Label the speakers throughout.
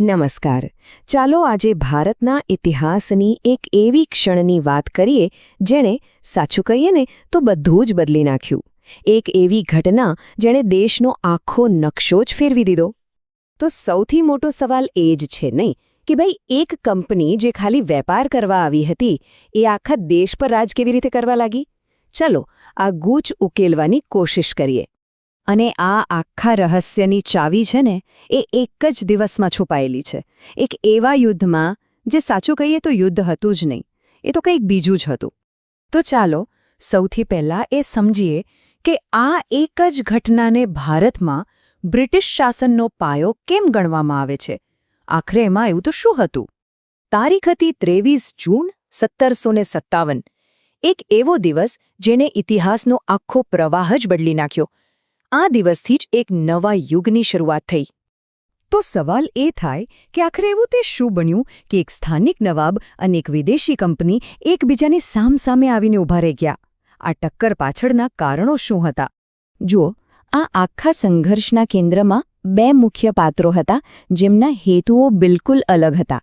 Speaker 1: નમસ્કાર. ચાલો આજે ભારતના ઇતિહાસની એક એવી ક્ષણની વાત કરીએ જેણે સાચું કહીએ ને તો બધું જ બદલી નાખ્યું. એક એવી ઘટના જેણે દેશનો આખો નકશો જ ફેરવી દીધો. તો સૌથી મોટો સવાલ એ જ છે નહીં કે ભાઈ એક કંપની જે ખાલી વેપાર કરવા આવી હતી એ આખા દેશ પર રાજ કેવી રીતે કરવા લાગી? ચલો આ ગૂંચ ઉકેલવાની કોશિશ કરીએ. અને આ આખા રહસ્યની ચાવી છે ને એ એક જ દિવસમાં છુપાયેલી છે. એક એવા યુદ્ધમાં જે સાચું કહીએ તો યુદ્ધ હતું જ નહીં, એ તો કંઈક બીજું જ હતું. તો ચાલો સૌથી પહેલાં એ સમજીએ કે આ એક જ ઘટનાને ભારતમાં બ્રિટિશ શાસનનો પાયો કેમ ગણવામાં આવે છે. આખરે એમાં એવું તો શું હતું? તારીખ હતી 23 જૂન 1757. એક એવો દિવસ જેણે ઇતિહાસનો આખો પ્રવાહ જ બદલી નાખ્યો. આ દિવસથી જ એક નવા યુગની શરૂઆત થઈ. તો સવાલ એ થાય કે આખરે એવું તે શું બન્યું કે એક સ્થાનિક નવાબ અને એક વિદેશી કંપની એકબીજાની સામસામે આવીને ઊભા રહી ગયા? આ ટક્કર પાછળના કારણો શું હતા? જુઓ, આ આખા સંઘર્ષના કેન્દ્રમાં બે મુખ્ય પાત્રો હતા જેમના હેતુઓ બિલકુલ અલગ હતા.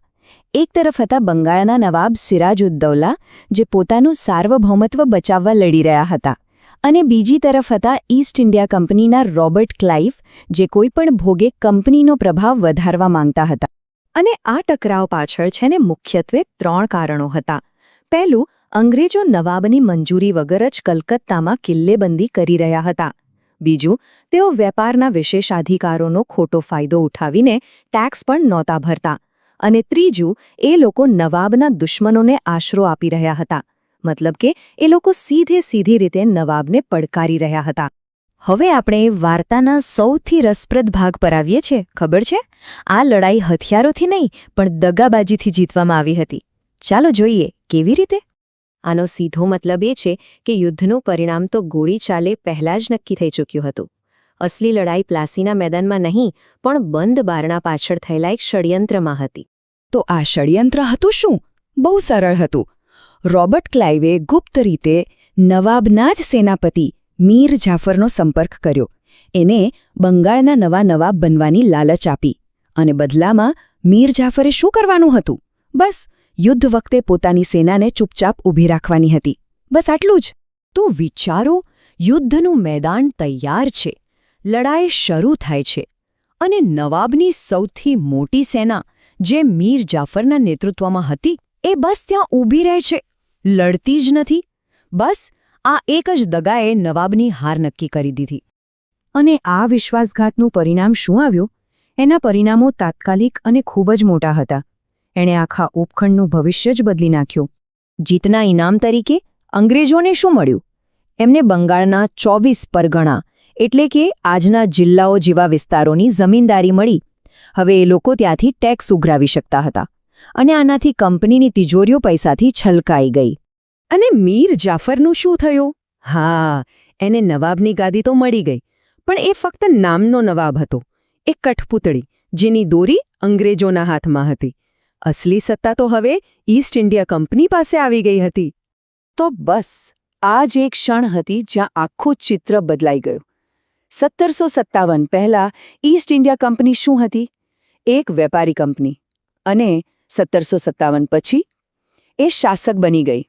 Speaker 1: એક તરફ હતા બંગાળના નવાબ સિરાજઉદ્દૌલા, જે પોતાનું સાર્વભૌમત્વ બચાવવા લડી રહ્યા હતા, અને બીજી તરફ હતા ઈસ્ટ ઇન્ડિયા કંપનીના રોબર્ટ ક્લાઇવ, જે કોઈપણ ભોગે કંપનીનો પ્રભાવ વધારવા માંગતા હતા. અને આ ટકરાવ પાછળ છે ને મુખ્યત્વે 3 કારણો હતા. પહેલું, અંગ્રેજો નવાબની મંજૂરી વગર જ કલકત્તામાં કિલ્લેબંધી કરી રહ્યા હતા. બીજું, તેઓ વેપારના વિશેષાધિકારોનો ખોટો ફાયદો ઉઠાવીને ટેક્સ પણ નહોતા ભરતા. અને ત્રીજું, એ લોકો નવાબના દુશ્મનોને આશરો આપી રહ્યા હતા. મતલબ કે એ લોકો સીધી રીતે નવાબને પડકારી રહ્યા હતા. હવે આપણે વાર્તાના સૌથી રસપ્રદ ભાગ પર આવીએ છીએ. ખબર છે, આ લડાઈ હથિયારોથી નહીં પણ દગાબાજીથી જીતવામાં આવી હતી. ચાલો જોઈએ કેવી રીતે. આનો સીધો મતલબ એ છે કે યુદ્ધનું પરિણામ તો ગોળી ચાલે પહેલાં જ નક્કી થઈ ચૂક્યું હતું. અસલી લડાઈ પ્લાસીના મેદાનમાં નહીં પણ બંધ બારણા પાછળ થયેલા એક ષડયંત્રમાં હતી. તો આ ષડયંત્ર હતું શું? બહુ સરળ હતું. રોબર્ટ ક્લાઇવે ગુપ્ત રીતે નવાબના જ સેનાપતિ મીર જાફરનો સંપર્ક કર્યો. એને બંગાળના નવા નવાબ બનવાની લાલચ આપી, અને બદલામાં મીર જાફરે શું કરવાનું હતું? બસ યુદ્ધ વખતે પોતાની સેનાને ચૂપચાપ ઊભી રાખવાની હતી. બસ આટલું જ. તો વિચારો, યુદ્ધનું મેદાન તૈયાર છે, લડાઈ શરૂ થાય છે, અને નવાબની સૌથી મોટી સેના જે મીર જાફરના નેતૃત્વમાં હતી એ બસ ત્યાં ઊભી રહે છે, લડતી જ નથી. બસ આ એક જ દગાએ નવાબની હાર નક્કી કરી દીધી. અને આ વિશ્વાસઘાતનું પરિણામ શું આવ્યું? એના પરિણામો તાત્કાલિક અને ખૂબ જ મોટા હતા. એણે આખા ઉપખંડનું ભવિષ્ય જ બદલી નાખ્યું. જીતના ઇનામ તરીકે અંગ્રેજોને શું મળ્યું? એમને બંગાળના 24 પરગણા એટલે કે આજના જિલ્લાઓ જેવા વિસ્તારોની જમીનદારી મળી. હવે એ લોકો ત્યાંથી ટેક્સ ઉઘરાવી શકતા હતા. અને આનાથી કંપનીની તિજોરીઓ પૈસાથી છલકાઈ ગઈ. અને મીર જાફરનું શું થયું? હા, એને નવાબની ગાદી તો મળી ગઈ, પણ એ ફક્ત નામનો નવાબ હતો, એક કઠપૂતળી જેની દોરી અંગ્રેજોના હાથમાં હતી. અસલી સત્તા તો હવે ઈસ્ટ ઇન્ડિયા કંપની પાસે આવી ગઈ હતી. તો બસ આ જ એક ક્ષણ હતી જ્યાં આખું ચિત્ર બદલાઈ ગયું. 1757 પહેલાં ઈસ્ટ ઇન્ડિયા કંપની શું હતી? એક વેપારી કંપની. અને 1757 પછી એ શાસક બની ગઈ.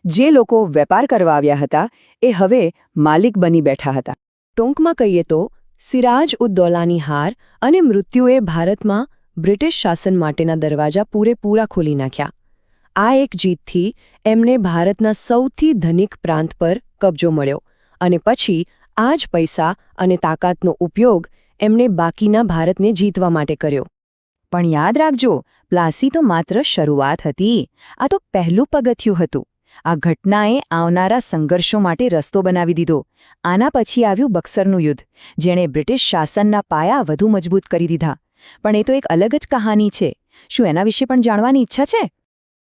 Speaker 1: જે લોકો વેપાર કરવા આવ્યા હતા એ હવે માલિક બની બેઠા હતા. ટૂંકમાં કહીએ તો સિરાજઉદ્દૌલાની હાર અને મૃત્યુએ ભારતમાં બ્રિટિશ શાસન માટેના દરવાજા પૂરેપૂરા ખોલી નાખ્યા. આ એક જીતથી એમને ભારતના સૌથી ધનિક પ્રાંત પર કબજો મળ્યો, અને પછી આ જ પૈસા અને તાકાતનો ઉપયોગ એમણે બાકીના ભારતને જીતવા માટે કર્યો. પણ યાદ રાખજો, પ્લાસી તો માત્ર શરૂઆત હતી. આ તો પહેલું પગથિયું હતું. આ ઘટનાએ આવનારા સંઘર્ષો માટે રસ્તો બનાવી દીધો. આના પછી આવ્યું બક્સરનું યુદ્ધ, જેણે બ્રિટિશ શાસનના પાયા વધુ મજબૂત કરી દીધા. પણ એ તો એક અલગ જ કહાની છે. શું એના વિશે પણ જાણવાની ઈચ્છા છે?